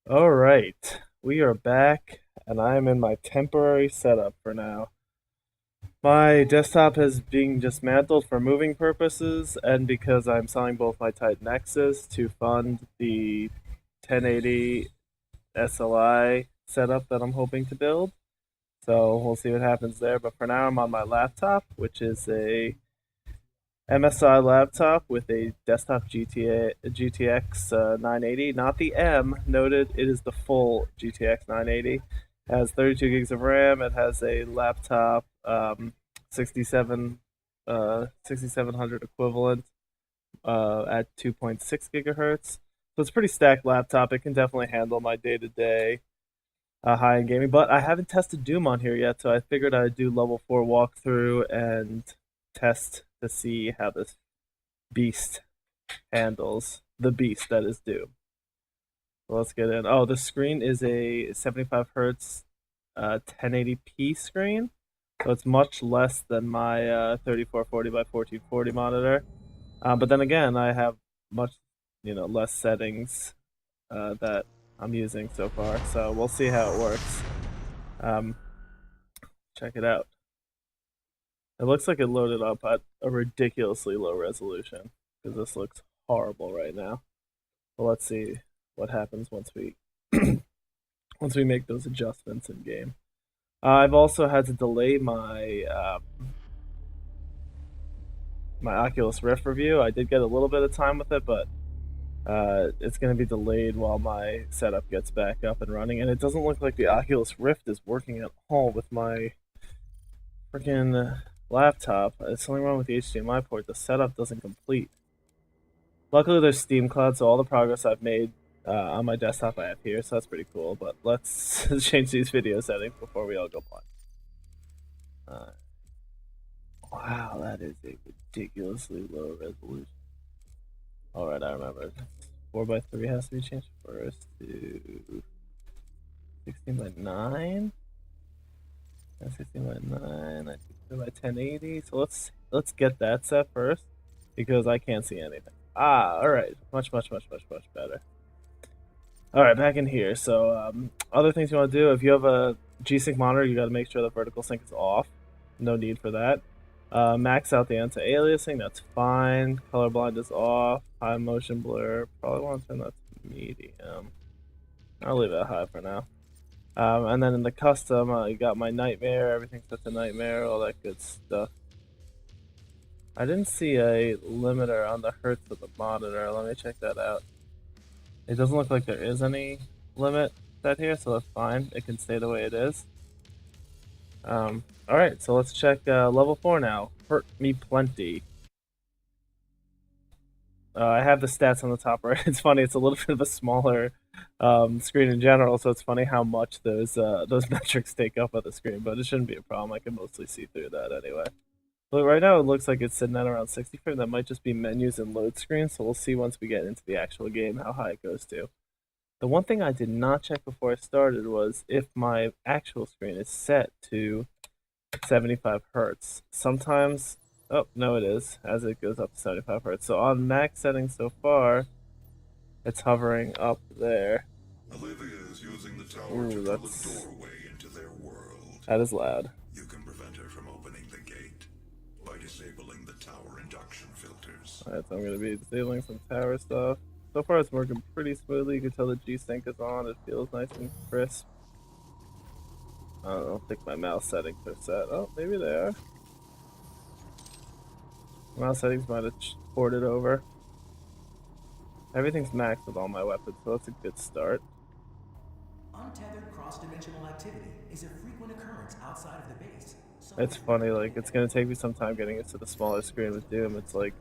Alright, we are back, and I am in my temporary setup for now. My desktop is being dismantled for moving purposes, and because I'm selling both my Titan X's to fund the 1080 SLI setup that I'm hoping to build. So we'll see what happens there, but for now I'm on my laptop, which is a MSI laptop with a desktop GTX 980, not the M. Noted, it is the full GTX 980. It has 32 gigs of RAM. It has a laptop 6700 equivalent at 2.6 gigahertz. So it's a pretty stacked laptop. It can definitely handle my day-to-day high-end gaming. But I haven't tested Doom on here yet, so I figured I'd do level 4 walkthrough and test to see how this beast handles the beast that is Doom. So let's get in. Oh, the screen is a 75 hertz 1080p screen, so it's much less than my 3440 by 1440 monitor. But then again, I have much less settings that I'm using so far, so we'll see how it works. Um, Check it out. It looks like it loaded up at a ridiculously low resolution because this looks horrible right now. But let's see what happens once we once we make those adjustments in game. I've also had to delay my Oculus Rift review. I did get a little bit of time with it, but it's going to be delayed while my setup gets back up and running. And it doesn't look like the Oculus Rift is working at all with my freaking laptop. It's something wrong with the HDMI port. The setup doesn't complete. Luckily, there's Steam Cloud, so all the progress I've made on my desktop I have here, so that's pretty cool. But let's change these video settings before we all go blind. Wow, that is a ridiculously low resolution. Alright, I remember. 4:3 has to be changed first to 16:9. 16:9. I do by 1080. So let's get that set first because I can't see anything. Alright. Much better. Alright, back in here. So other things you want to do, if you have a G-Sync monitor, you got to make sure the vertical sync is off. No need for that. Max out the anti-aliasing, that's fine. Colorblind is off. High motion blur, probably want to turn that to medium. I'll leave it high for now. And then in the custom, you got my nightmare, everything's set to nightmare, all that good stuff. I didn't see a limiter on the hertz of the monitor. Let me check that out. It doesn't look like there is any limit set here, so that's fine. It can stay the way it is. Alright, so let's check level 4 now. Hurt me plenty. I have the stats on the top right. It's funny, it's a little bit of a smaller screen in general, so it's funny how much those metrics take up of the screen, but it shouldn't be a problem. I can mostly see through that anyway. But right now it looks like it's sitting at around 60 frames. That might just be menus and load screens, so we'll see once we get into the actual game how high it goes to. The one thing I did not check before I started was if my actual screen is set to 75 hertz. Sometimes, oh no, it is as it goes up to 75 hertz. So on max settings so far, it's hovering up there. Olivia is using the tower to build a doorway into their world. That is loud. You can prevent her from opening the gate by disabling the tower induction filters. Alright, so I'm going to be disabling some tower stuff. So far it's working pretty smoothly. You can tell the G-Sync is on. It feels nice and crisp. I don't think my mouse settings are set. Oh, maybe they are. Mouse settings might have ported over. Everything's maxed with all my weapons, so that's a good start. Untethered cross-dimensional activity is a frequent occurrence outside of the base. It's funny, like, it's gonna take me some time getting used to the smaller screen with Doom. It's like,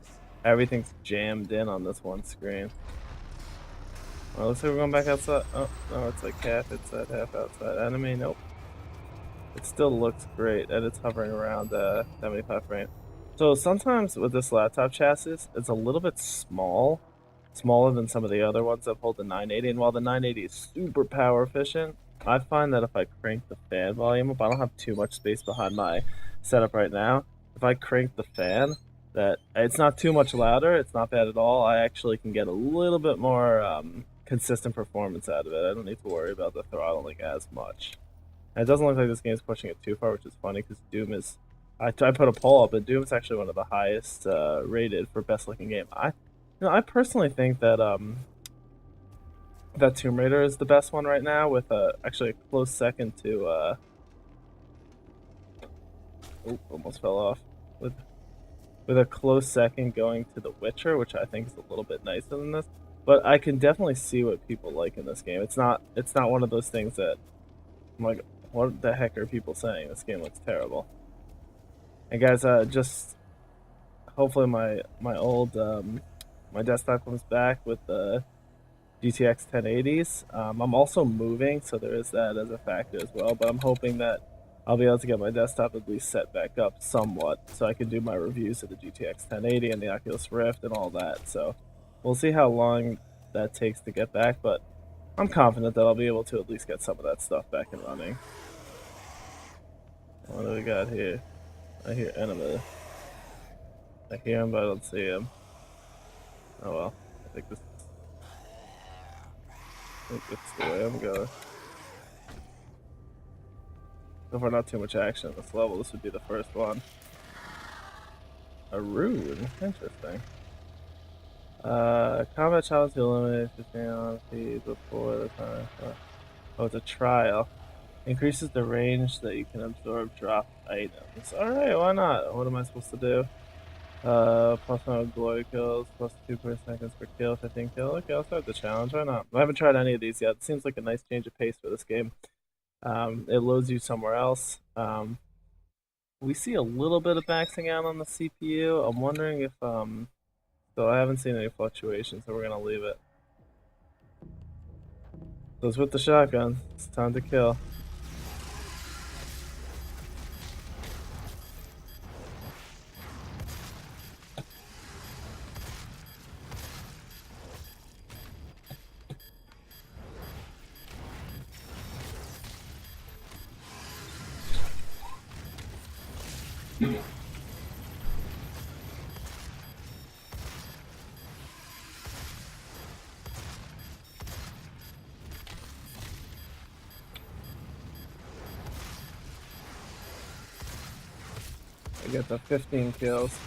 everything's jammed in on this one screen. Well, looks like we're going back outside. Oh, no, it's like half inside, half outside. Enemy, nope. It still looks great, and it's hovering around 75 frames. So sometimes with this laptop chassis, it's a little bit small. Smaller than some of the other ones that hold the 980, and while the 980 is super power efficient, I find that if I crank the fan volume up, I don't have too much space behind my setup right now. If I crank the fan, that it's not too much louder, it's not bad at all. I actually can get a little bit more consistent performance out of it. I don't need to worry about the throttling as much. And it doesn't look like this game is pushing it too far, which is funny because Doom is. I put a poll up, but Doom is actually one of the highest rated for best looking game. I personally think that that Tomb Raider is the best one right now, with actually a close second to. Almost fell off. With a close second going to The Witcher, which I think is a little bit nicer than this. But I can definitely see what people like in this game. It's not one of those things that I'm like, what the heck are people saying? This game looks terrible. And guys, just hopefully my old my desktop comes back with the GTX 1080s. I'm also moving, so there is that as a factor as well. But I'm hoping that I'll be able to get my desktop at least set back up somewhat, so I can do my reviews of the GTX 1080 and the Oculus Rift and all that. So we'll see how long that takes to get back, but I'm confident that I'll be able to at least get some of that stuff back and running. What do we got here? I hear enemy. I hear him, but I don't see him. Oh well. I think this is the way I'm going. So far, not too much action at this level. This would be the first one. A rune. Interesting. Combat challenge to eliminate 15 on feed before the time. Oh, it's a trial. Increases the range that you can absorb drop items. Alright, why not? What am I supposed to do? Plus 1 glory kills, plus 2 per seconds per kill, 15 kill. Okay, I'll start the challenge. Why not? I haven't tried any of these yet. It seems like a nice change of pace for this game. It loads you somewhere else. We see a little bit of maxing out on the CPU. I'm wondering if, so I haven't seen any fluctuations, so we're gonna leave it. So it's with the shotgun. It's time to kill. I get the 15 kills.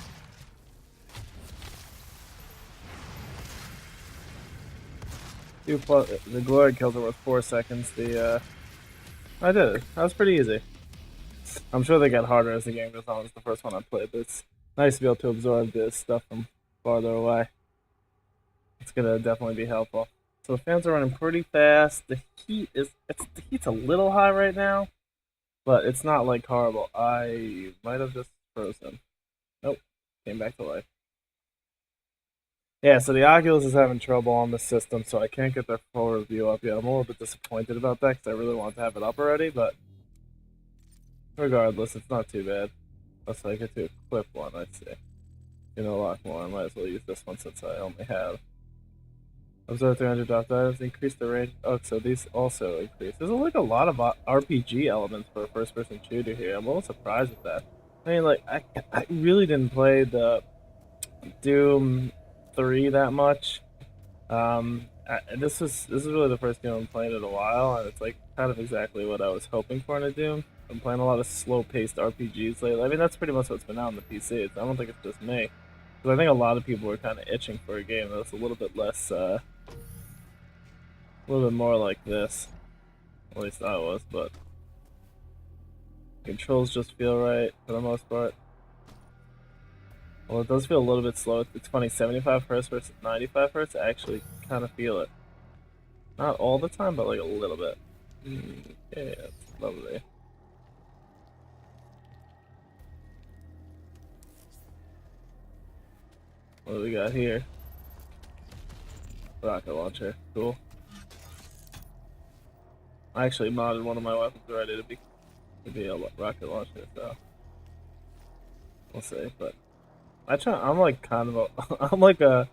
The glory kills are worth 4 seconds. I did it. That was pretty easy. I'm sure they get harder as the game goes on. It's the first one I played, but it's nice to be able to absorb this stuff from farther away. It's gonna definitely be helpful. So the fans are running pretty fast. The heat's a little high right now, but it's not like horrible. I might have just frozen. Nope, came back to life. Yeah, so the Oculus is having trouble on the system, so I can't get their full review up yet. I'm a little bit disappointed about that because I really wanted to have it up already, but regardless, it's not too bad. Unless I get to equip one, I'd say. You know, a lot more. I might as well use this one since I only have. Observe 300 dot items, increase the range. Oh, so these also increase. There's like a lot of RPG elements for a first-person shooter here. I'm a little surprised with that. I mean, like, I really didn't play the Doom 3 that much. This is really the first game I'm playing in a while, and it's like kind of exactly what I was hoping for in a Doom. I'm playing a lot of slow-paced RPGs lately. I mean, that's pretty much what's been out on the PC. I don't think it's just me, because I think a lot of people were kind of itching for a game that's a little bit less, a little bit more like this. At least I was, but controls just feel right for the most part. Well, it does feel a little bit slow. It's funny, 75 Hz versus 95 Hz. I actually kind of feel it. Not all the time, but like a little bit. Yeah, it's lovely. What do we got here? Rocket launcher. Cool. I actually modded one of my weapons already to be a rocket launcher, so we'll see. But I'm like kind of I'm like a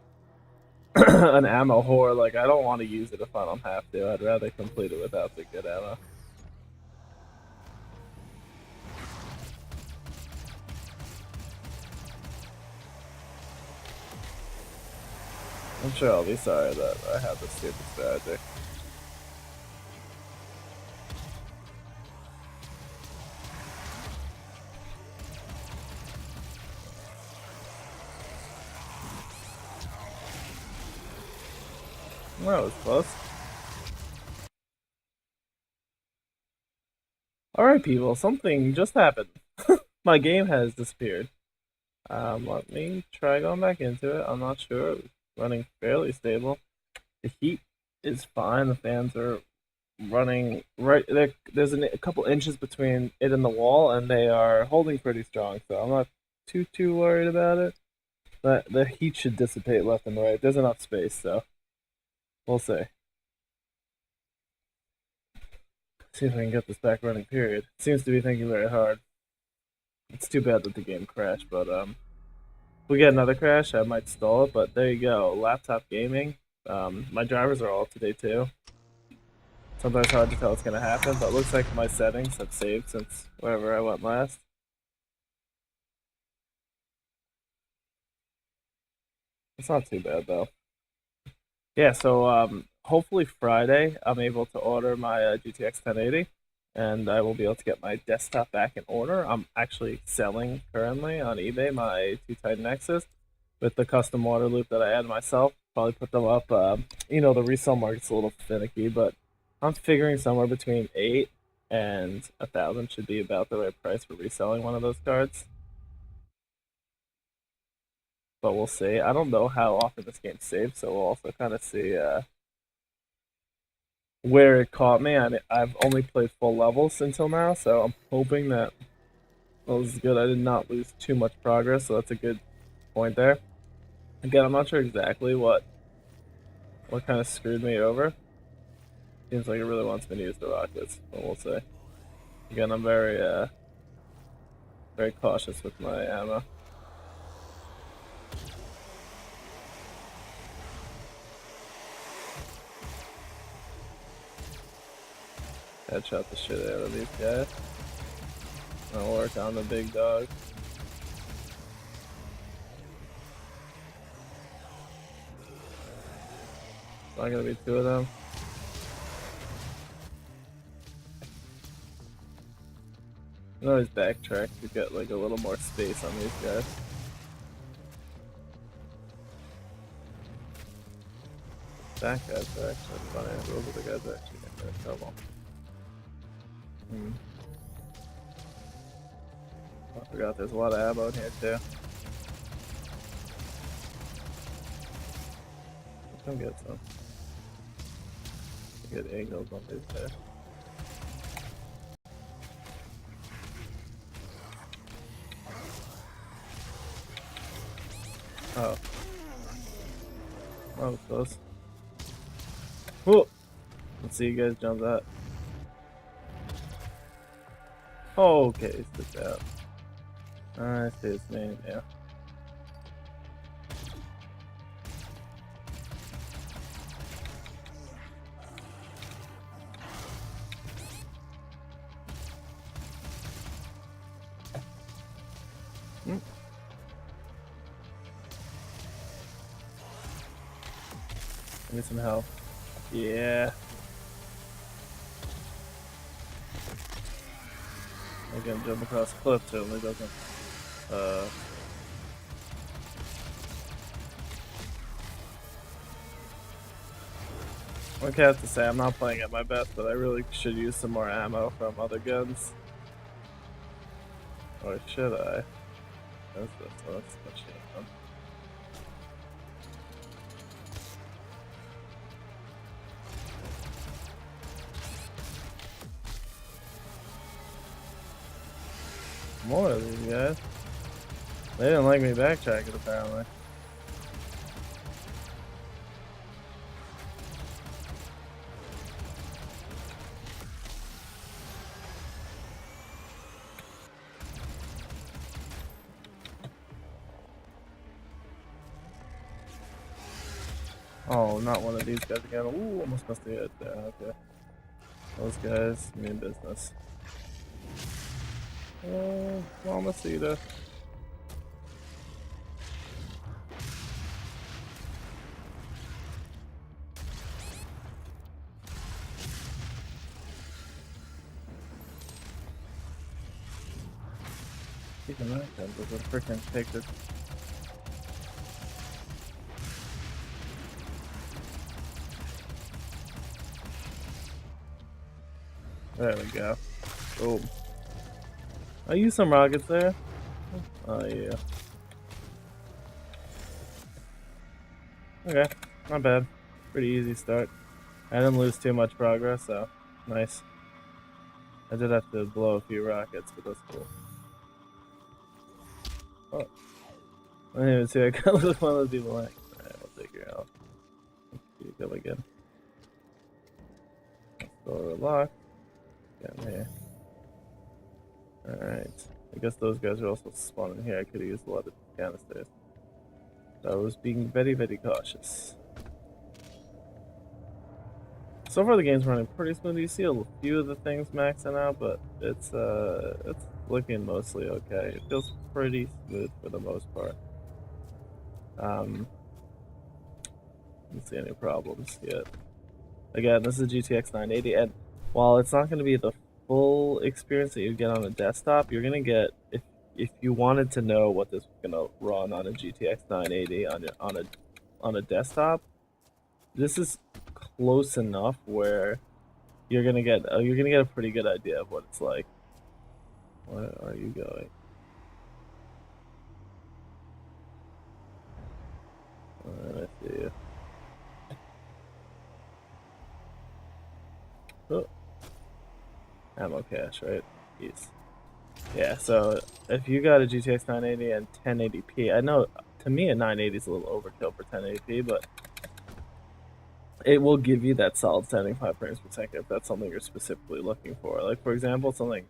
an ammo whore. Like, I don't want to use it if I don't have to. I'd rather complete it without the good ammo. I'm sure I'll be sorry that I have this stupid strategy. That was close. Alright, people, something just happened. My game has disappeared. Let me try going back into it. I'm not sure. It was running fairly stable. The heat is fine. The fans are running right there. There's a couple inches between it and the wall, and they are holding pretty strong. So I'm not too worried about it. But the heat should dissipate left and right. There's enough space, so we'll see. See if I can get this back running. Period. Seems to be thinking very hard. It's too bad that the game crashed, but if we get another crash, I might stall it. But there you go, laptop gaming. My drivers are all up to date too. Sometimes hard to tell what's gonna happen, but it looks like my settings have saved since wherever I went last. It's not too bad though. Yeah, so hopefully Friday I'm able to order my GTX 1080, and I will be able to get my desktop back in order. I'm actually selling currently on eBay my two Titan X's with the custom order loop that I add myself. Probably put them up. The resale market's a little finicky, but I'm figuring somewhere between 8 and 1,000 should be about the right price for reselling one of those cards. But we'll see. I don't know how often this game saves, so we'll also kind of see where it caught me. I mean, I've only played full levels until now, so I'm hoping that this is good. I did not lose too much progress, so that's a good point there. Again, I'm not sure exactly what kind of screwed me over. Seems like it really wants me to use the rockets, but we'll see. Again, I'm very cautious with my ammo. Headshot the shit out of these guys. I'll work on the big dog. It's not gonna be two of them. I always backtrack to get like a little more space on these guys. That guy's actually funny. Those are the guys that actually get in trouble. I forgot there's a lot of ammo in here too. Come get some. Good angles on these guys. Oh. Oh, close. Whoa! Let's see you guys jump that. Oh, okay, stick out. I see his name, yeah. Need some help. Yeah. I can jump across the cliff too, it doesn't. Okay, I have to say, I'm not playing at my best, but I really should use some more ammo from other guns. Or should I? That's this one. That's machine gun. More of these guys. They didn't like me backtracking, apparently. Oh, not one of these guys again. Ooh, almost missed the hit there. Okay. Those guys mean business. Oh, Mamacita. Even that gun doesn't freaking take this. There we go. Boom. I used some rockets there. Oh yeah. Okay, not bad. Pretty easy start. I didn't lose too much progress, so nice. I did have to blow a few rockets, but that's cool. Oh. I didn't even see I kind of look like one of those people like, alright, we'll take your out. You go again. Door locked. Down here. Alright. I guess those guys are also spawning here. I could have used a lot of canisters. So I was being very, very cautious. So far the game's running pretty smooth. You see a few of the things maxing out, but it's looking mostly okay. It feels pretty smooth for the most part. Don't see any problems yet. Again, this is GTX980, and while it's not going to be the full experience that you get on a desktop, you're going to get, if you wanted to know what this was going to run on a GTX980 on a desktop, this is close enough where you're gonna get a pretty good idea of what it's like. Where are you going? I see you. Oh. Ammo cache, right? Yes. Yeah, so if you got a GTX 980 and 1080p, I know to me a 980 is a little overkill for 1080p, but it will give you that solid 75 frames per second if that's something you're specifically looking for. Like for example, something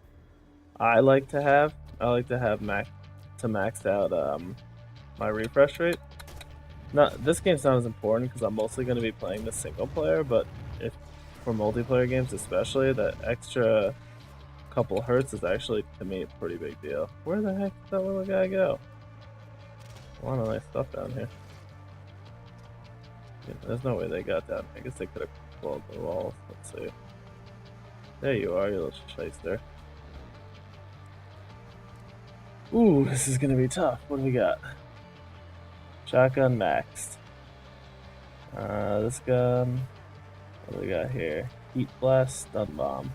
I like to have maxed out my refresh rate. This game's not as important because I'm mostly going to be playing the single player, but if for multiplayer games especially, that extra couple hertz is actually to me a pretty big deal. Where the heck did that little guy go? A lot of nice stuff down here. Yeah, there's no way they got down. I guess they could have closed the walls. Let's see. There you are, you little shyster. Ooh, this is gonna be tough. What do we got? Shotgun maxed. This gun. What do we got here? Heat blast, stun bomb.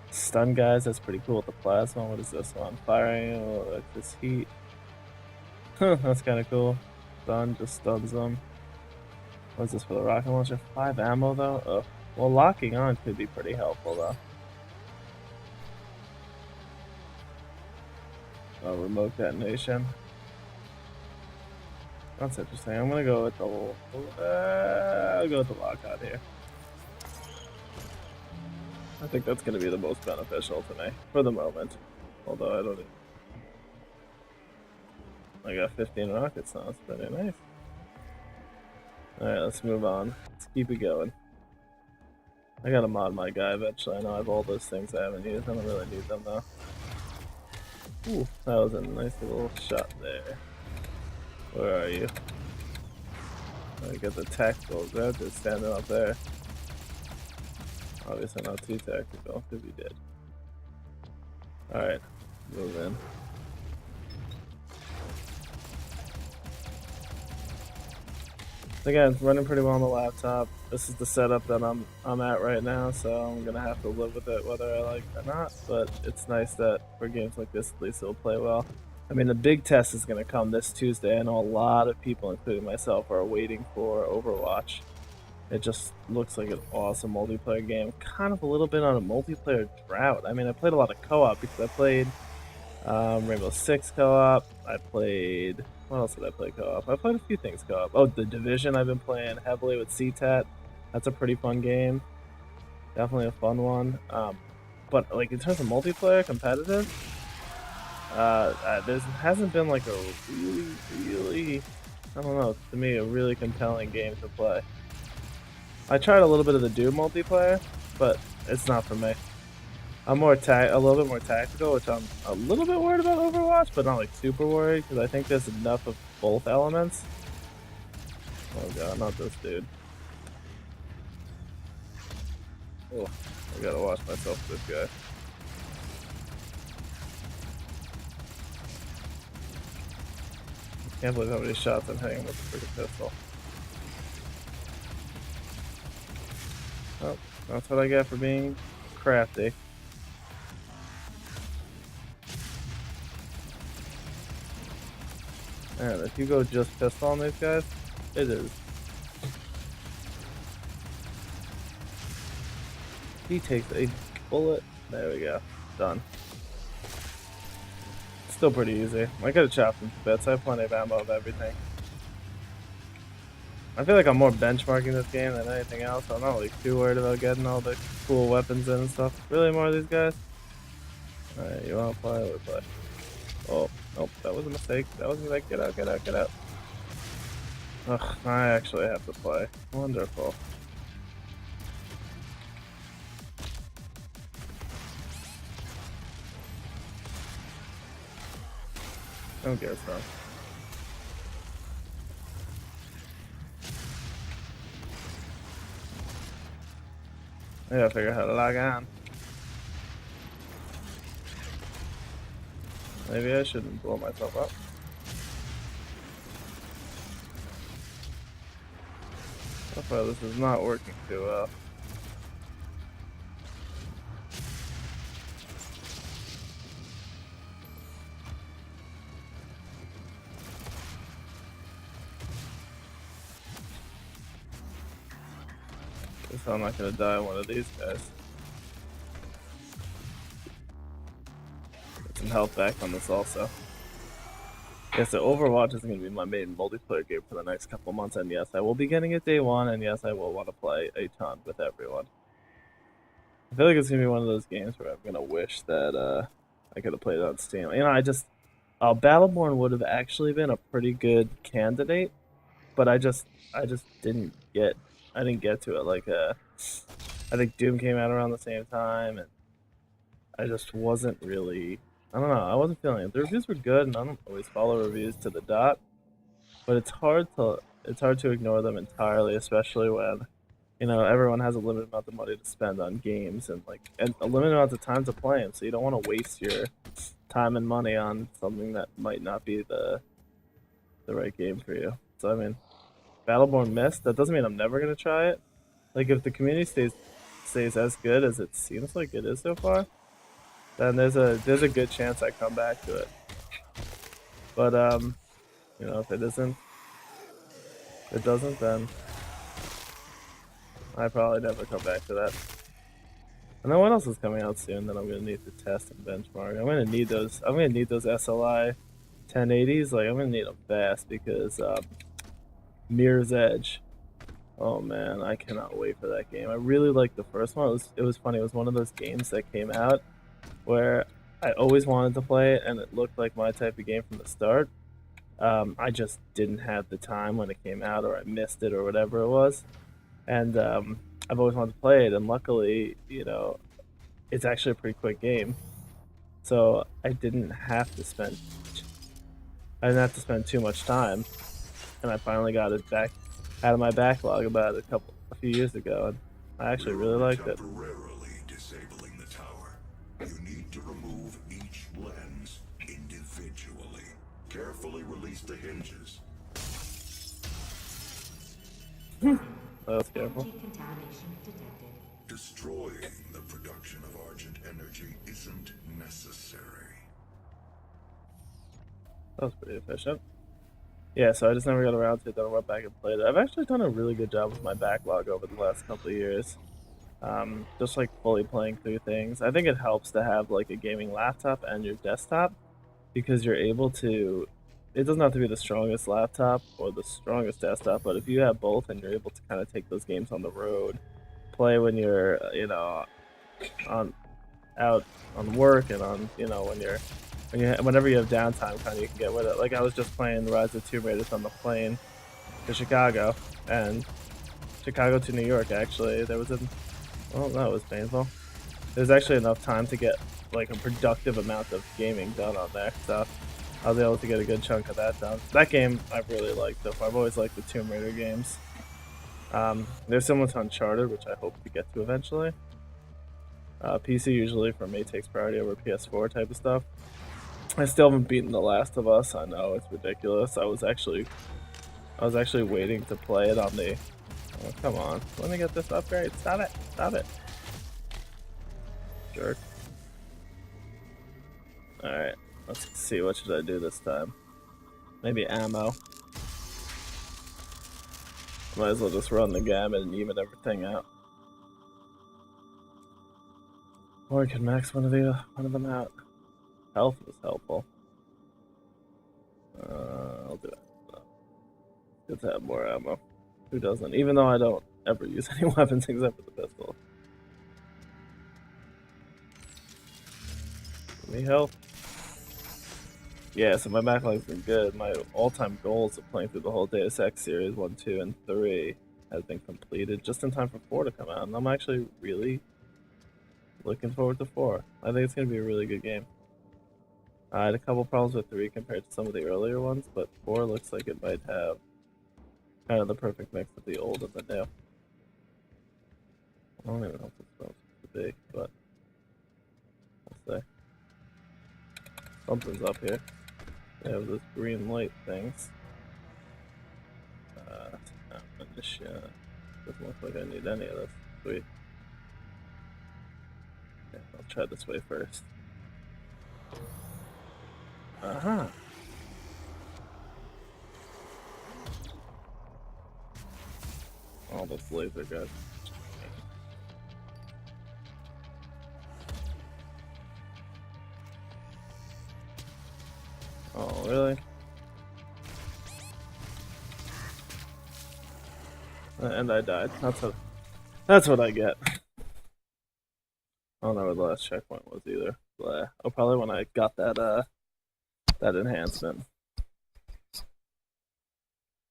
Stun guys, that's pretty cool with the plasma. What is this one? Firing, like this heat. Huh, that's kind of cool. Stun just stuns them. What's this for the rocket launcher? 5 ammo though? Oh, well, locking on could be pretty helpful though. Oh, remote detonation. That's interesting. I'm gonna go with the I'll go with the lockout here. I think that's gonna be the most beneficial to me for the moment. Although I don't. I got 15 rockets now. That's pretty nice. All right, let's move on. Let's keep it going. I gotta mod my guy eventually. I know I have all those things I haven't used. I don't really need them though. Ooh, that was a nice little shot there. Where are you? I get the tactical. They're just standing up there. Obviously not too tactical, because he did. Alright, move in. Again, running pretty well on the laptop. This is the setup that I'm at right now, so I'm gonna have to live with it whether I like it or not. But it's nice that for games like this, at least it'll play well. I mean, the big test is gonna come this Tuesday. I know a lot of people, including myself, are waiting for Overwatch. It just looks like an awesome multiplayer game. Kind of a little bit on a multiplayer drought. I mean, I played a lot of co-op because I played Rainbow Six co-op. I played... What else did I play co-op? I played a few things co-op. Oh, The Division I've been playing heavily with CTAT. That's a pretty fun game. Definitely a fun one. But like in terms of multiplayer, competitive, there hasn't been like a really, I don't know, to me, a really compelling game to play. I tried a little bit of the Doom multiplayer, but it's not for me. I'm a little bit more tactical, which I'm a little bit worried about Overwatch, but not like super worried, because I think there's enough of both elements. Oh god, not this dude. Oh, I gotta watch myself with this guy. Can't believe how many shots I'm hitting with the freaking pistol. Oh, that's what I get for being crafty. And if you go just pistol on these guys, it is. He takes a bullet. There we go. Done. Still pretty easy. I could have chopped him to bits. I have plenty of ammo of everything. I feel like I'm more benchmarking this game than anything else. I'm not like too worried about getting all the cool weapons in and stuff. Really more of these guys? Alright, you wanna play? Let's play. Oh, nope, that was a mistake. That was a mistake. Get out, get out, get out. Ugh, I actually have to play. Wonderful. Don't get us wrong. I gotta figure out how to log on. Maybe I shouldn't blow myself up. So far, this is not working too well. Guess I'm not gonna die on one of these guys. Get some health back on this also. Yeah, so Overwatch is going to be my main multiplayer game for the next couple months, and yes, I will be getting it day one, and yes, I will want to play a ton with everyone. I feel like it's going to be one of those games where I'm going to wish that I could have played it on Steam. You know, Battleborn would have actually been a pretty good candidate, but I didn't get to it. Like, I think Doom came out around the same time, and I just wasn't really. I don't know. I wasn't feeling it. The reviews were good, and I don't always follow reviews to the dot. But it's hard to ignore them entirely, especially when everyone has a limited amount of money to spend on games and a limited amount of time to play them. So you don't want to waste your time and money on something that might not be the right game for you. So I mean, Battleborn missed. That doesn't mean I'm never gonna try it. Like if the community stays as good as it seems like it is so far, then there's a good chance I come back to it. But if it doesn't, then I probably never come back to that. And then what else is coming out soon that I'm gonna need to test and benchmark? I'm gonna need those SLI 1080s. Like I'm gonna need them fast because Mirror's Edge. Oh man, I cannot wait for that game. I really liked the first one. It was funny. It was one of those games that came out where I always wanted to play it, and it looked like my type of game from the start. I just didn't have the time when it came out, or I missed it, or whatever it was. And I've always wanted to play it, and luckily, it's actually a pretty quick game. So I didn't have to spend too much time, and I finally got it back out of my backlog about a few years ago, and I actually really liked it. Temporarily disabling the tower. You need to remove each lens individually. Carefully release the hinges. That was careful. Contamination detected. Destroying the production of Argent energy isn't necessary. That was pretty efficient. Yeah, so I just never got around to it. Then I went back and played it. I've actually done a really good job with my backlog over the last couple of years. Just like fully playing through things. I think it helps to have like a gaming laptop and your desktop because you're able to. It doesn't have to be the strongest laptop or the strongest desktop, but if you have both and you're able to kind of take those games on the road, play when you're out on work and on whenever you have downtime, kind of you can get with it. Like I was just playing Rise of Tomb Raiders on the plane to Chicago and Chicago to New York. Actually, that was painful. There's actually enough time to get like a productive amount of gaming done on there, so I was able to get a good chunk of that done. That game I've really liked though. I've always liked the Tomb Raider games. They're similar to Uncharted, which I hope to get to eventually. PC usually for me takes priority over PS4 type of stuff. I still haven't beaten The Last of Us. I know it's ridiculous. I was actually waiting to play it on the. Oh, come on, let me get this upgrade. Stop it! Stop it! Jerk. All right, let's see. What should I do this time? Maybe ammo. Might as well just run the gamut and even everything out. Or I can max one of them out. Health is helpful. I'll do it. Good to have more ammo. Who doesn't? Even though I don't ever use any weapons except for the pistol. Give me health. Yeah, so my backlog's been good. My all-time goals of playing through the whole Deus Ex series 1, 2, and 3 has been completed just in time for 4 to come out, and I'm actually really looking forward to 4. I think it's going to be a really good game. I had a couple problems with 3 compared to some of the earlier ones, but 4 looks like it might have kind of the perfect mix of the old and the new. I don't even know if it's supposed to be, but we'll see. Something's up here. They have this green light things. Ammunition. Doesn't look like I need any of this. Sweet. Okay, I'll try this way first. Uh-huh. All those laser guys. Oh, really? And I died. That's what I get. I don't know where the last checkpoint was either. But, oh, probably when I got that that enhancement.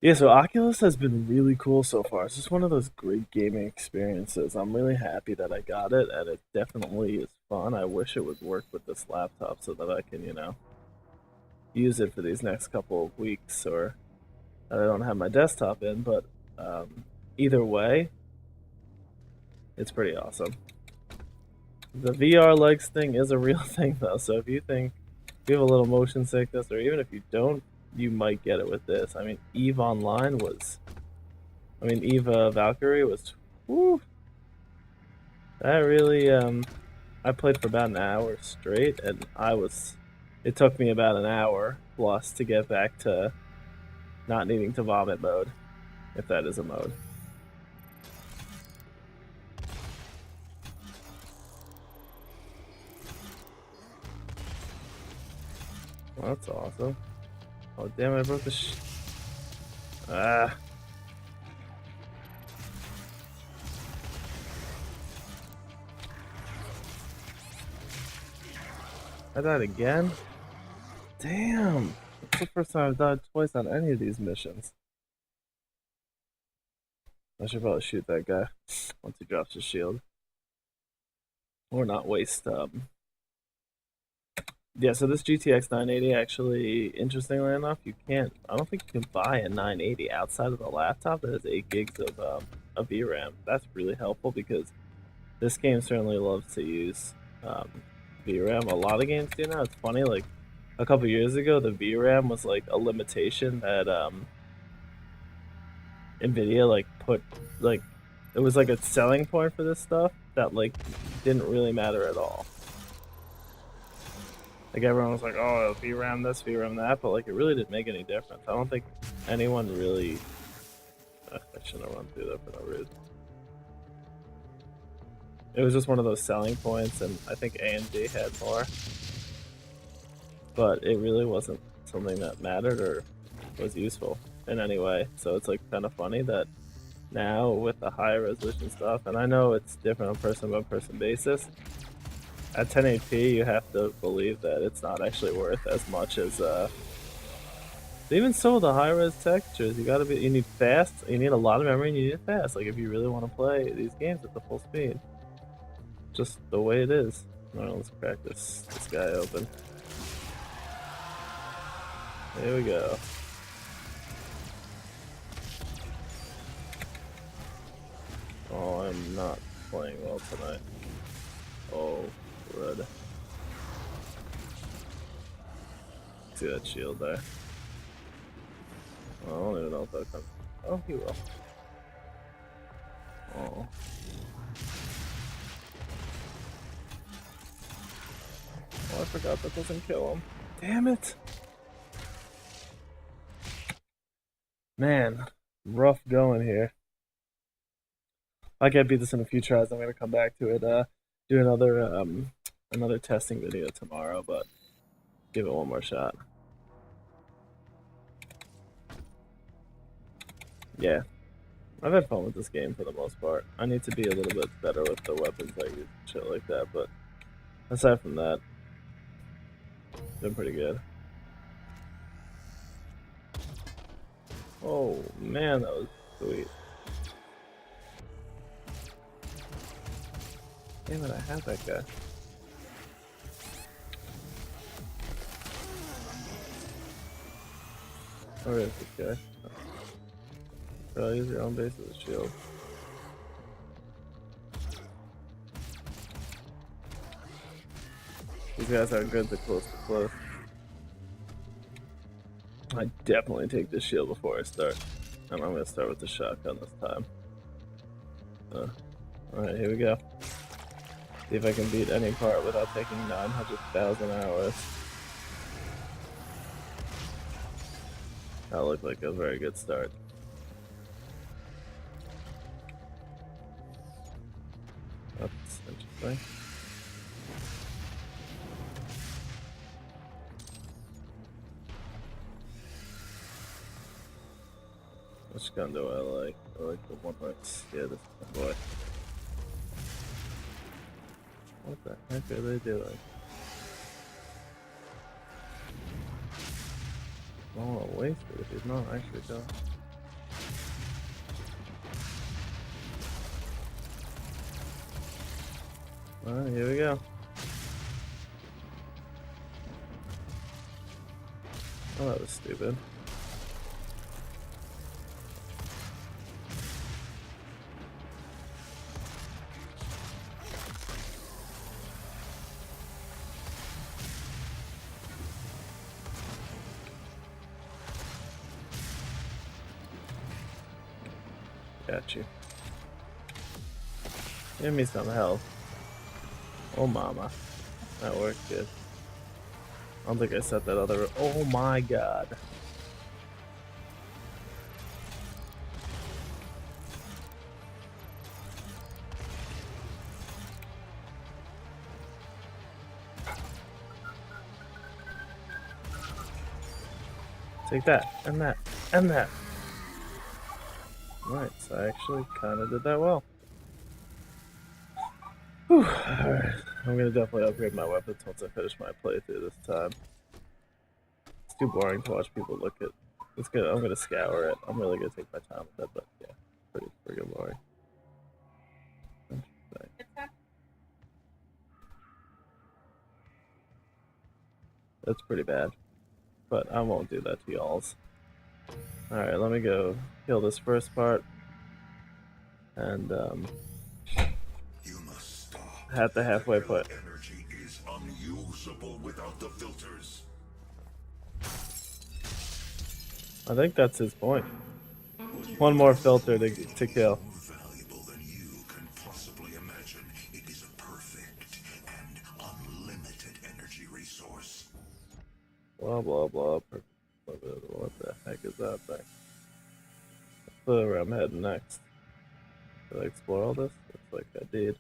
Yeah, so Oculus has been really cool so far. It's just one of those great gaming experiences. I'm really happy that I got it, and it definitely is fun. I wish it would work with this laptop so that I can, use it for these next couple of weeks, or I don't have my desktop in, but either way, it's pretty awesome. The VR legs thing is a real thing, though, so if you think you have a little motion sickness, or even if you don't, you might get it with this. I mean, Eve Valkyrie was, whoo, that really, I played for about an hour straight, and it took me about an hour plus to get back to not needing to vomit mode, if that is a mode. Well, that's awesome. Oh, damn, I broke the Ah. I died again? Damn! That's the first time I've died twice on any of these missions. I should probably shoot that guy once he drops his shield. Or not waste, Yeah, so this GTX 980 actually, interestingly enough, I don't think you can buy a 980 outside of the laptop that has 8 gigs of VRAM. That's really helpful because this game certainly loves to use VRAM. A lot of games do now. It's funny, like a couple years ago, the VRAM was like a limitation that Nvidia it was like a selling point for this stuff that like didn't really matter at all. Like everyone was like, oh, VRAM this, VRAM that, but like it really didn't make any difference. I don't think anyone really. I shouldn't have run through that for no reason. It was just one of those selling points, and I think AMD had more. But it really wasn't something that mattered or was useful in any way. So it's like kind of funny that now with the higher resolution stuff, and I know it's different on person by person basis. At 1080p, you have to believe that it's not actually worth as much as even so, the high-res textures, you need fast, you need a lot of memory, and you need it fast. Like if you really want to play these games at the full speed, just the way it is. All right, let's crack this guy open. There we go. Oh, I'm not playing well tonight. Oh, good. See that shield there. I don't even know if that comes. Oh, he will. Oh. Oh, I forgot that doesn't kill him. Damn it! Man, rough going here. I can't beat this in a few tries. I'm gonna come back to it. Do another testing video tomorrow, but give it one more shot. Yeah, I've had fun with this game for the most part. I need to be a little bit better with the weapons I use and shit like that, but aside from that, been pretty good. Oh man, that was sweet. Damn it, I had that guy. Where is this guy? Bro, use your own base as a shield. These guys are good to close to close. I definitely take this shield before I start. And I'm gonna start with the shotgun this time. Alright, here we go. See if I can beat any part without taking 900,000 hours. That looked like a very good start. That's interesting. Which gun do I like? I like the one that's... yeah, this boy. What the heck are they doing? I don't want to waste it if he's not actually done. Alright, here we go. Oh, that was stupid. Got you. Give me some health. Oh mama. That worked good. I don't think I set that other... oh my god. Take that, and that, and that. Right, so I actually kind of did that well. Whew. Alright, I'm gonna definitely upgrade my weapons once I finish my playthrough this time. It's too boring to watch people look at. It's good. I'm gonna scour it. I'm really gonna take my time with it, but yeah, pretty friggin' boring. That's pretty bad, but I won't do that to y'alls. Alright, let me go kill this first part, and You must stop. at the halfway point. Energy is unusable without the filters. I think that's his point. One more filter to kill. More valuable than you can possibly imagine. It is a perfect and unlimited energy resource. Blah blah blah. What the heck is that thing? That's where I'm heading next. Did I explore all this? Looks like I did.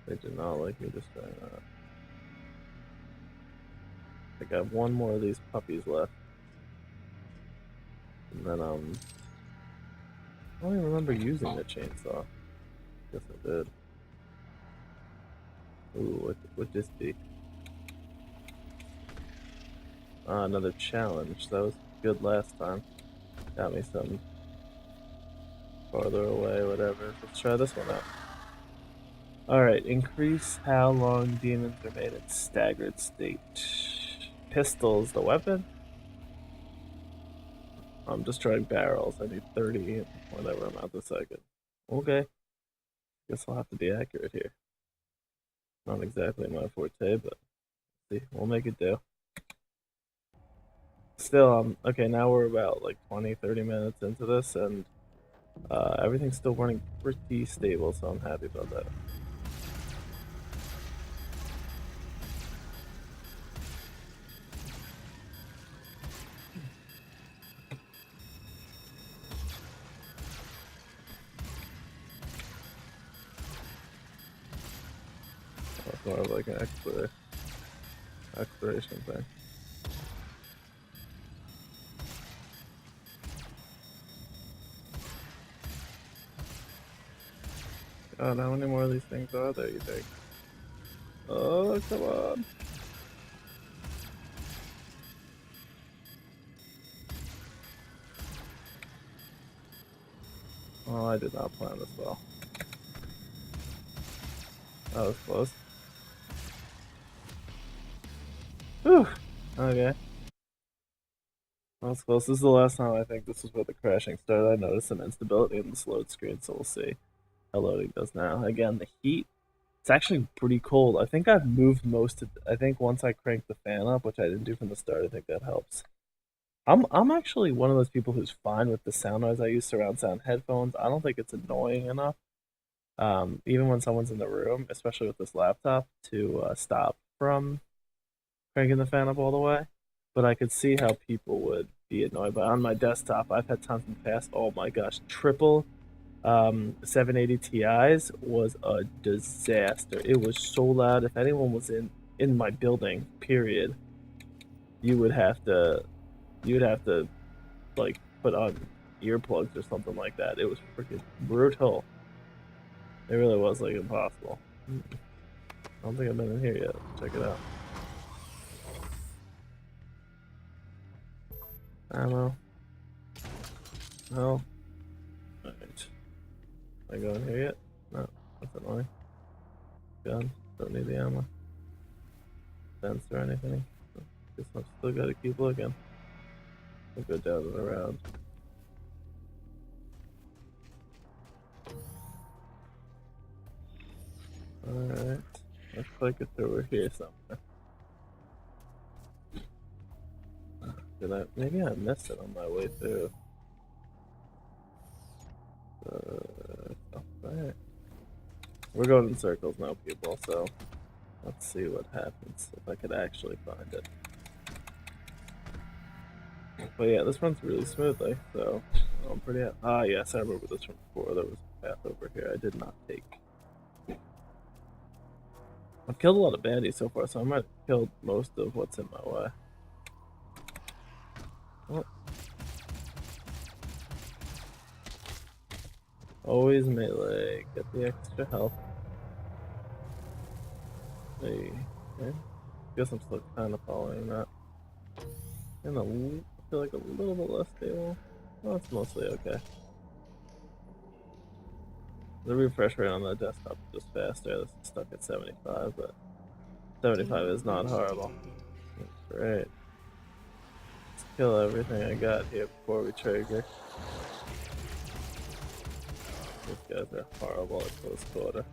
They did not like me destroying that. I think I have one more of these puppies left. And then, I don't even remember using the chainsaw. Guess I did. Ooh, what would this be? Ah, another challenge. That was good last time. Got me some farther away, whatever. Let's try this one out. Alright, increase how long demons are made in staggered state. Pistol's the weapon? I'm just trying barrels. I need 30 and whatever amount a second. Okay. Guess I'll have to be accurate here. Not exactly my forte, but see, we'll make it do. still, okay, now we're about like 20, 30 minutes into this, and everything's still running pretty stable, so I'm happy about that. It's more of like an exploration thing. God, how many more of these things are there, you think? Oh, come on. Oh, I did not plan this well. That was close. Whew. Okay. That was close. This is the last time I think this is where the crashing started. I noticed some instability in this load screen, so we'll see how loading does now. Again, the heat, it's actually pretty cold. I think I've moved most of I think once I cranked the fan up, which I didn't do from the start, I think that helps. I'm actually one of those people who's fine with the sound noise. I use surround sound headphones. I don't think it's annoying enough, even when someone's in the room, especially with this laptop, to stop from cranking the fan up all the way. But I could see how people would be annoyed. But on my desktop, I've had times in the past. Oh my gosh, triple 780 Ti's was a disaster. It was so loud. If anyone was in my building, period, you would have to like put on earplugs or something like that. It was freaking brutal. It really was like impossible. I don't think I've been in here yet. Check it out. Ammo. No. Alright. Am I going here yet? No. That's annoying. Gun. Don't need the ammo. Fence or anything. Guess I've still gotta keep looking. I'll go down and around. Alright. Looks like it's over here somewhere. Maybe I missed it on my way through. Alright. We're going in circles now, people, so let's see what happens if I could actually find it. But yeah, this runs really smoothly, so I'm pretty happy. Ah, yes, I remember this from before. There was a path over here I did not take. I've killed a lot of baddies so far, so I might have killed most of what's in my way. Oh. Always melee. Get the extra health. Hey, okay. Guess I'm still kind of following that. And I feel like a little bit less stable. Well, it's mostly okay. The refresh rate on the desktop is just faster. This is stuck at 75, but 75 is not horrible. That's great. Let's kill everything I got here before we trigger. These guys are horrible at close quarter.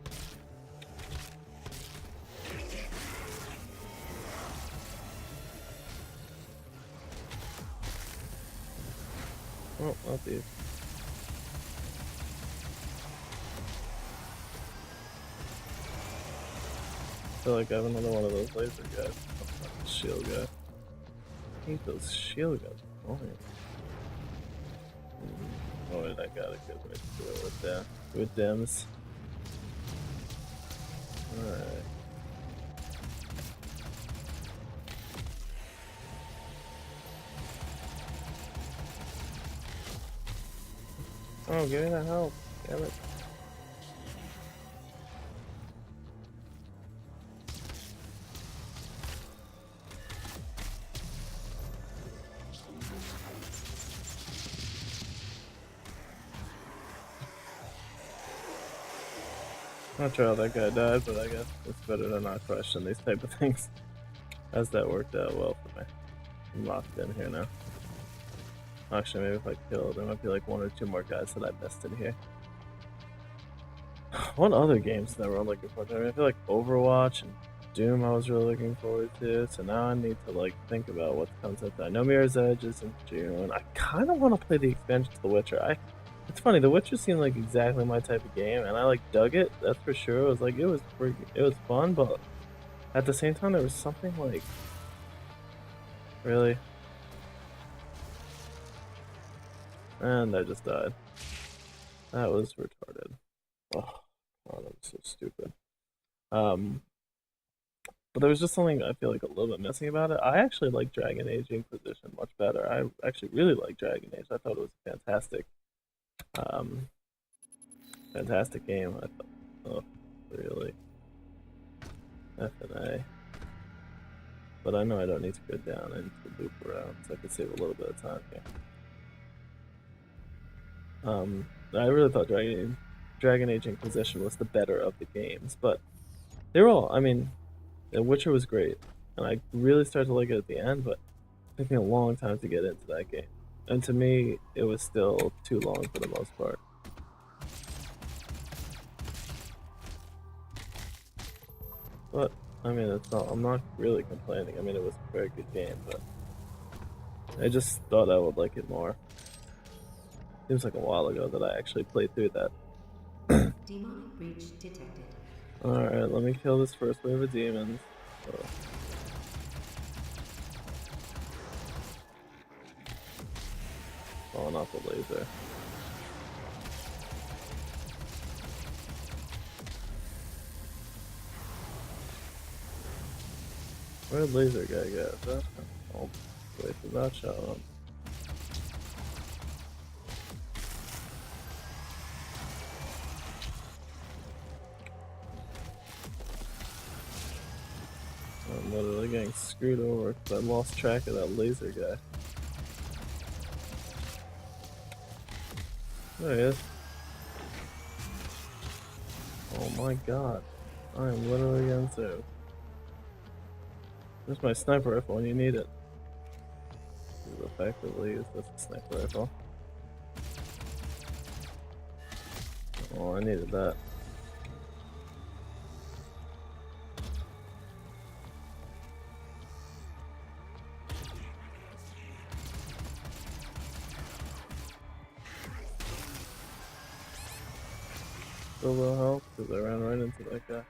Oh, not these. I feel like I have another one of those laser guys. Oh, shield guy. I hate those shield guys. Oh, wait, I got a good way to do it with that. With dims. Alright. Oh, give me that help. Damn it. Not sure how that guy died, but I guess it's better to not question these type of things. As that worked out well for me. I'm locked in here now. Actually, maybe if I kill, there might be like one or two more guys that I missed in here. What other games that were on looking for? I mean, I feel like Overwatch and Doom I was really looking forward to, so now I need to like think about what comes up. I know Mirror's Edge is in June. I kind of want to play the expansion to The Witcher. It's funny, The Witcher seemed like exactly my type of game, and I like dug it. That's for sure. It was fun, but at the same time there was something like really, and I just died. That was retarded. Oh, that was so stupid. But there was just something I feel like a little bit missing about it. I actually like Dragon Age Inquisition much better. I actually really like Dragon Age. I thought it was a um, fantastic game. I thought, oh, really, F and A. But I know I don't need to go down and to loop around, so I can save a little bit of time here. I really thought Dragon Age Inquisition was the better of the games, but they were all. I mean, The Witcher was great, and I really started to like it at the end, but it took me a long time to get into that game. And to me, it was still too long for the most part. But, I mean, I'm not really complaining. I mean, it was a very good game, but I just thought I would like it more. Seems like a while ago that I actually played through that. Demonic breach detected. Alright, let me kill this first wave of demons. Falling off the laser. Where'd laser guy go? Oh, wait for that shot on. I'm literally getting screwed over because I lost track of that laser guy. There he is. Oh my god. I am literally getting saved. There's my sniper rifle when you need it. This effectively use this sniper rifle. Oh, I needed that. Still low health because I ran right into that guy.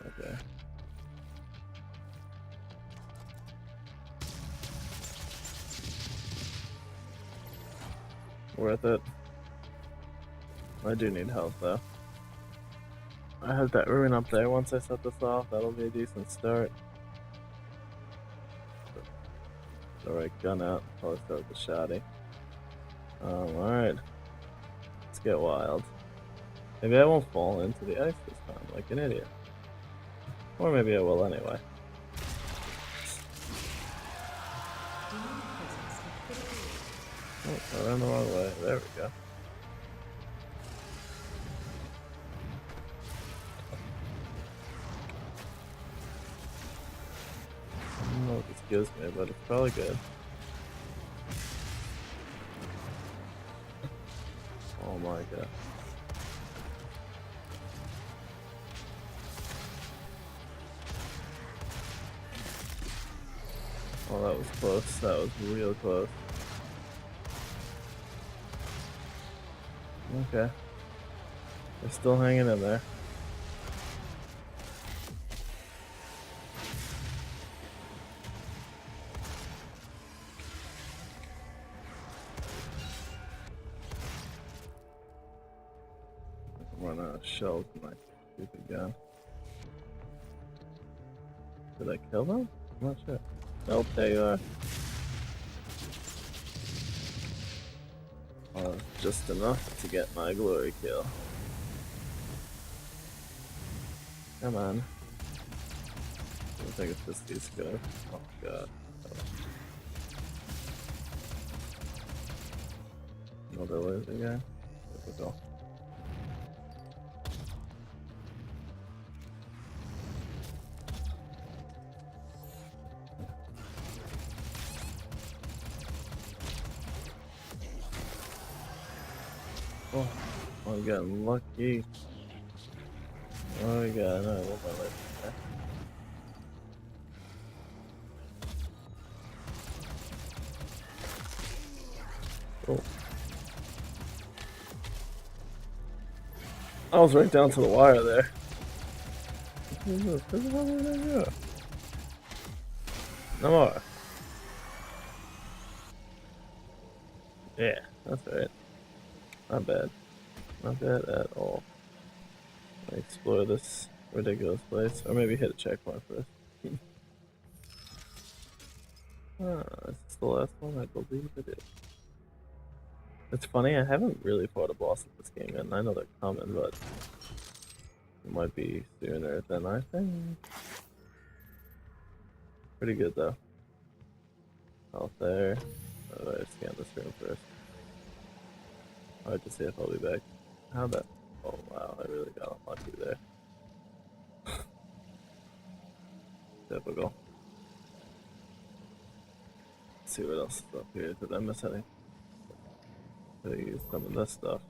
Okay. Worth it. I do need health though. I have that ruin up there. Once I set this off, that'll be a decent start. Alright, gun out. Probably start with the shoddy. Alright. Let's get wild. Maybe I won't fall into the ice this time like an idiot. Or maybe I will anyway. Oh, I ran the wrong way. There we go. I don't know what this gives me, but it's probably good. Oh my god. Oh, that was close. That was real close. Okay. They're still hanging in there. I'm running out of shells with my stupid gun. Did I kill them? I'm not sure. Nope, there you are. Just enough to get my glory kill. Come on. I think it's just these guys. Oh god. Another laser guy. There we go. Oh, I'm getting lucky. Oh my god, no, I won't let that. Oh. I was right down to the wire there. Where the hell did I go? No more. Yeah, that's right. Not bad. Not bad at all. Explore this ridiculous place. Or maybe hit a checkpoint first. Is this the last one? I believe it is. It's funny, I haven't really fought a boss in this game, and I know they're coming, but it might be sooner than I think. Pretty good though. Out there. I scan this room first. Hard to see if I'll be back. How'd that? Oh wow, I really got unlucky there. Typical. Let's see what else is up here. Did I miss anything? Could I use some of this stuff?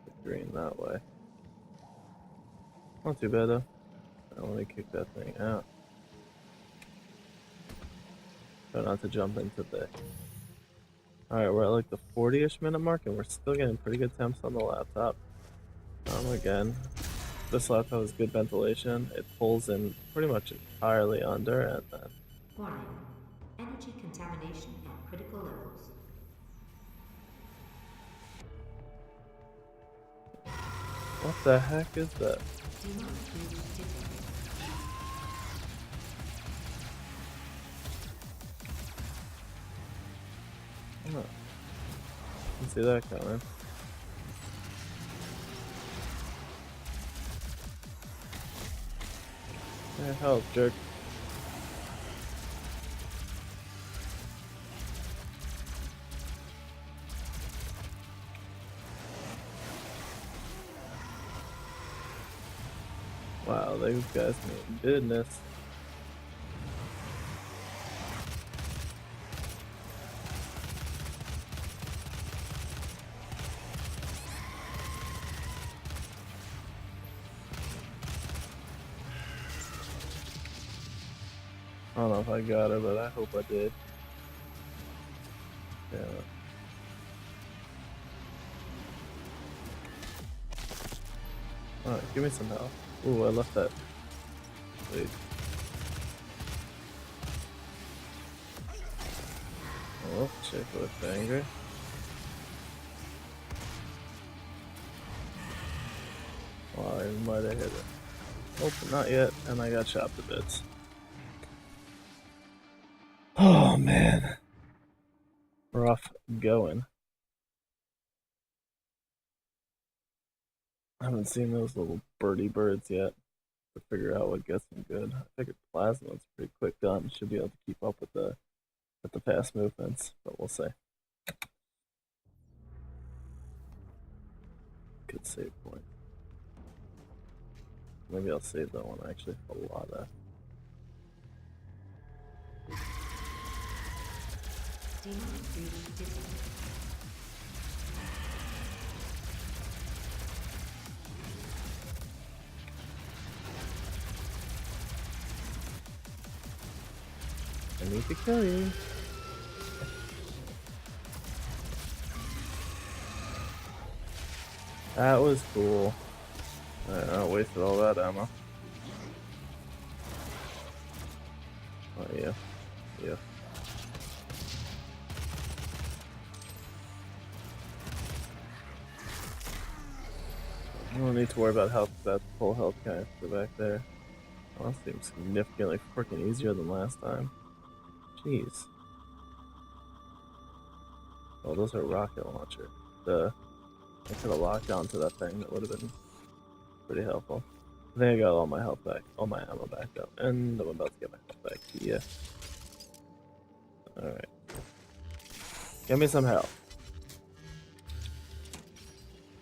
The green that way. Not too bad though. Now let me kick that thing out. Try not to jump into the... Alright, we're at like the 40-ish minute mark and we're still getting pretty good temps on the laptop. Again, this laptop has good ventilation. It pulls in pretty much entirely under and then... Warning. Energy contamination at critical levels. What the heck is that? Demonic breach detected. Oh. Didn't see that coming. Yeah, help, jerk. Wow, those guys mean business. I don't know if I got her, but I hope I did. Yeah. Alright, give me some health. Ooh, I left that. Wait. Oh, check with finger. Wow, I might have hit it. Oh, not yet, and I got chopped to bits. Oh man. Rough going. I haven't seen those little birdie birds yet to figure out what gets them good. I figured plasma's a pretty quick gun. Should be able to keep up with the fast movements, but we'll see. Good save point. Maybe I'll save that one actually. A lot of. Demonic breach detected. I need to kill you. That was cool. I wasted all that ammo. Oh yeah. Yeah. I don't need to worry about health. That full health canister back there. Well, that seems significantly freaking easier than last time. Jeez. Oh, those are rocket launcher. I could have locked onto that thing. That would have been pretty helpful. I think I got all my health back, all my ammo back up, and I'm about to get my health back. Yeah. All right. Give me some health.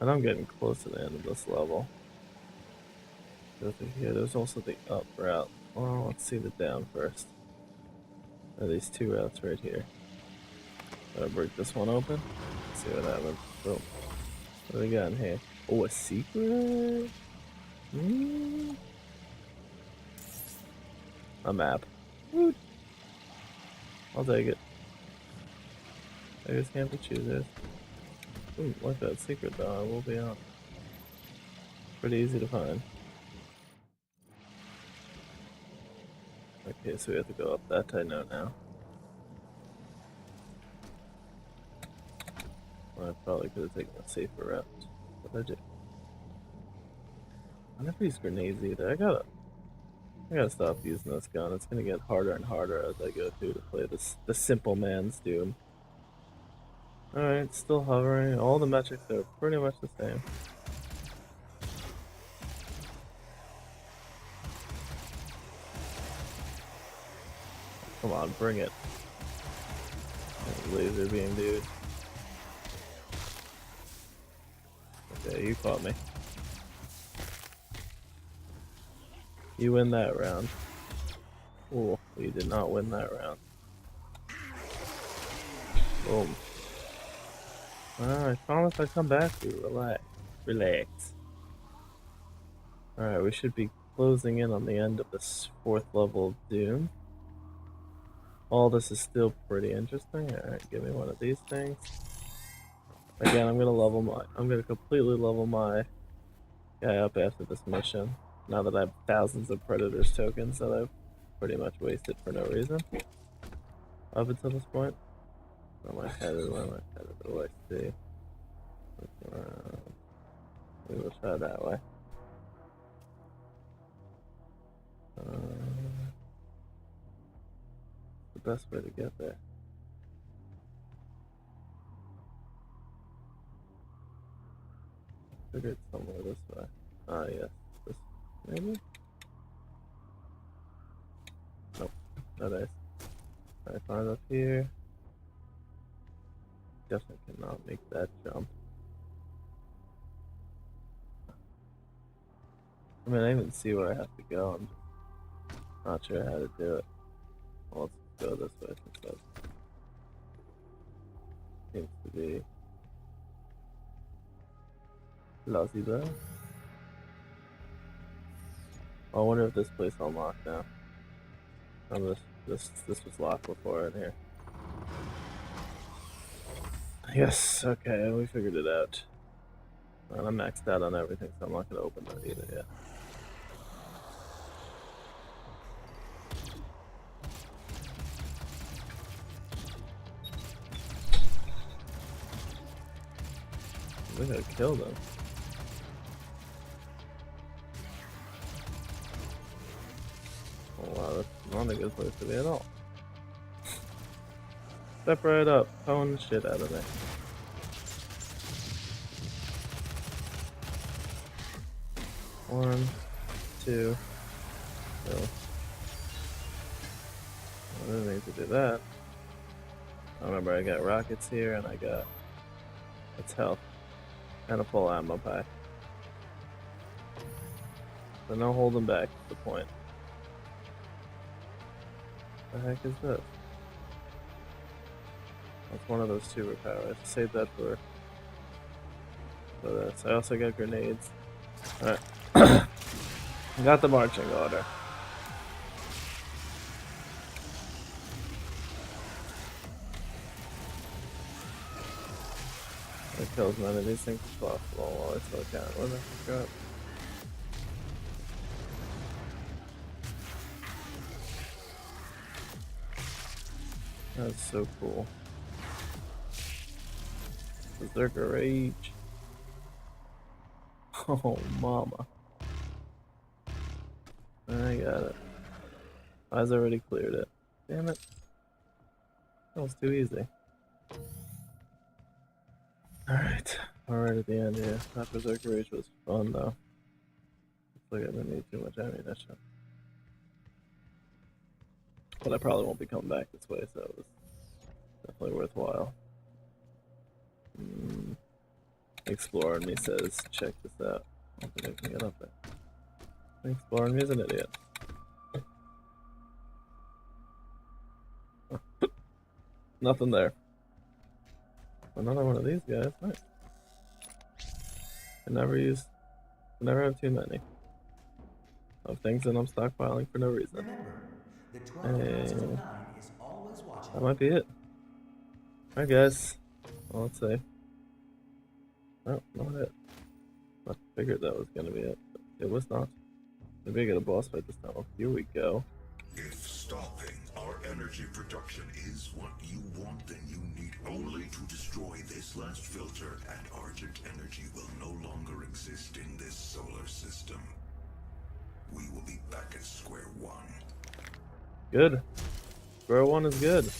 And I'm getting close to the end of this level. Go through here. There's also the up route. Well, let's see the down first. There are these two routes right here. Gotta break this one open. Let's see what happens. Boom. What do we got in here? Oh, a secret? A map. Woot. I'll take it. Beggars can't be choosers. Ooh, like that secret though, I will be honest. Pretty easy to find. Okay, so we have to go up that I know now. Well, I probably could have taken a safer route, but I did. I never use grenades either. I gotta stop using this gun. It's gonna get harder and harder as I go through to play the simple man's Doom. Alright, still hovering. All the metrics are pretty much the same. Come on, bring it. Laser beam, dude. Okay, you caught me. You win that round. Ooh, you did not win that round. Boom. Alright, promise I'll come back to you. Relax. Relax. Alright, we should be closing in on the end of this 4th level of Doom. All this is still pretty interesting. Alright, give me one of these things. Again, I'm gonna completely level my guy up after this mission. Now that I have thousands of Predators tokens that I've pretty much wasted for no reason. Up until this point. Where am I headed? Where am I headed? What do I see? Look around. We will try that way. The best way to get there. I figured somewhere this way. Ah, yes. This, maybe? Nope. That is. I find up here. Definitely cannot make that jump. I mean, I even see where I have to go. I'm just not sure how to do it. Well, let's go this way since that seems to be plausible. I wonder if this place unlocked now. This was locked before in here. Yes, okay, we figured it out. Well, I'm maxed out on everything, so I'm not gonna open that either yet. We gotta kill them. Oh wow, that's not a good place to be at all. Step right up, throwing the shit out of me. One, two, no. I didn't need to do that. I remember I got rockets here and I got its health and a full ammo pack. So no holding back is the point. What the heck is this? That's one of those two repowers. Save that for this. I also got grenades. Alright. Got the marching order. I kill as many of these things as possible while I still can. Where the fuck up? That's so cool. Berserker Rage. Oh, mama. I got it. Eyes already cleared it. Damn it. That was too easy. Alright. We're right at the end here. That Berserker Rage was fun though. Looks like I didn't need too much ammunition. But I probably won't be coming back this way, so it was definitely worthwhile. Explorer me says, check this out. I don't think I can get up there. Explorer me is an idiot. Nothing there. Another one of these guys. Nice. I never have too many of things that I'm stockpiling for no reason. Remember, the 12 Hey, House of 9 is always watching. that might be it. Alright, guys. Well, let's see. Oh, not it. I figured that was gonna be it. But it was not. Maybe I get a boss fight this time. Oh, here we go. If stopping our energy production is what you want, then you need only to destroy this last filter, and Argent energy will no longer exist in this solar system. We will be back at square one. Good. Square one is good.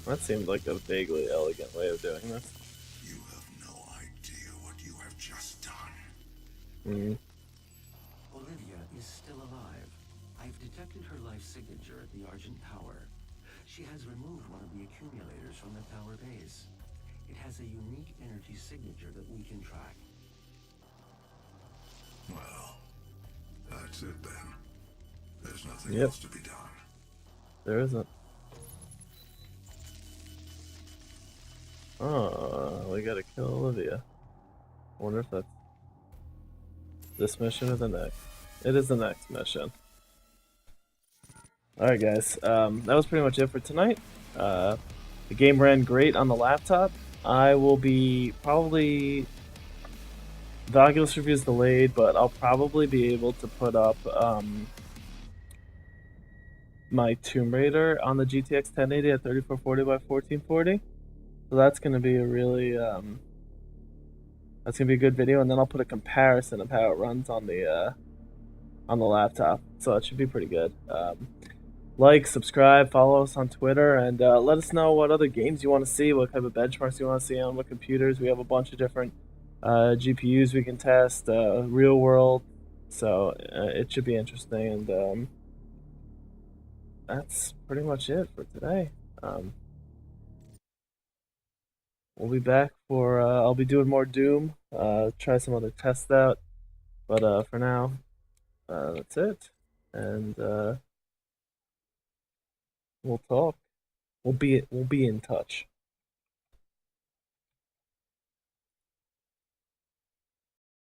That seemed like a vaguely elegant way of doing this. You have no idea what you have just done. Olivia is still alive. I've detected her life signature at the Argent Tower. She has removed one of the accumulators from the tower base. It has a unique energy signature that we can track. Well, that's it then. There's nothing Yep. else to be done. There isn't. Oh, we gotta kill Olivia. Wonder if that's this mission or the next. It is the next mission. Alright, guys. That was pretty much it for tonight. The game ran great on the laptop. I will be probably... The Oculus review is delayed, but I'll probably be able to put up my Tomb Raider on the GTX 1080 at 3440 by 1440. So that's going to be a really that's going to be a good video, and then I'll put a comparison of how it runs on the laptop. So it should be pretty good. Like, subscribe, follow us on Twitter, and let us know what other games you want to see, what type of benchmarks you want to see on what computers. We have a bunch of different GPUs we can test, real world, so it should be interesting, and that's pretty much it for today. We'll be back for, I'll be doing more Doom, try some other tests out, but for now, that's it, and we'll talk. We'll be in touch.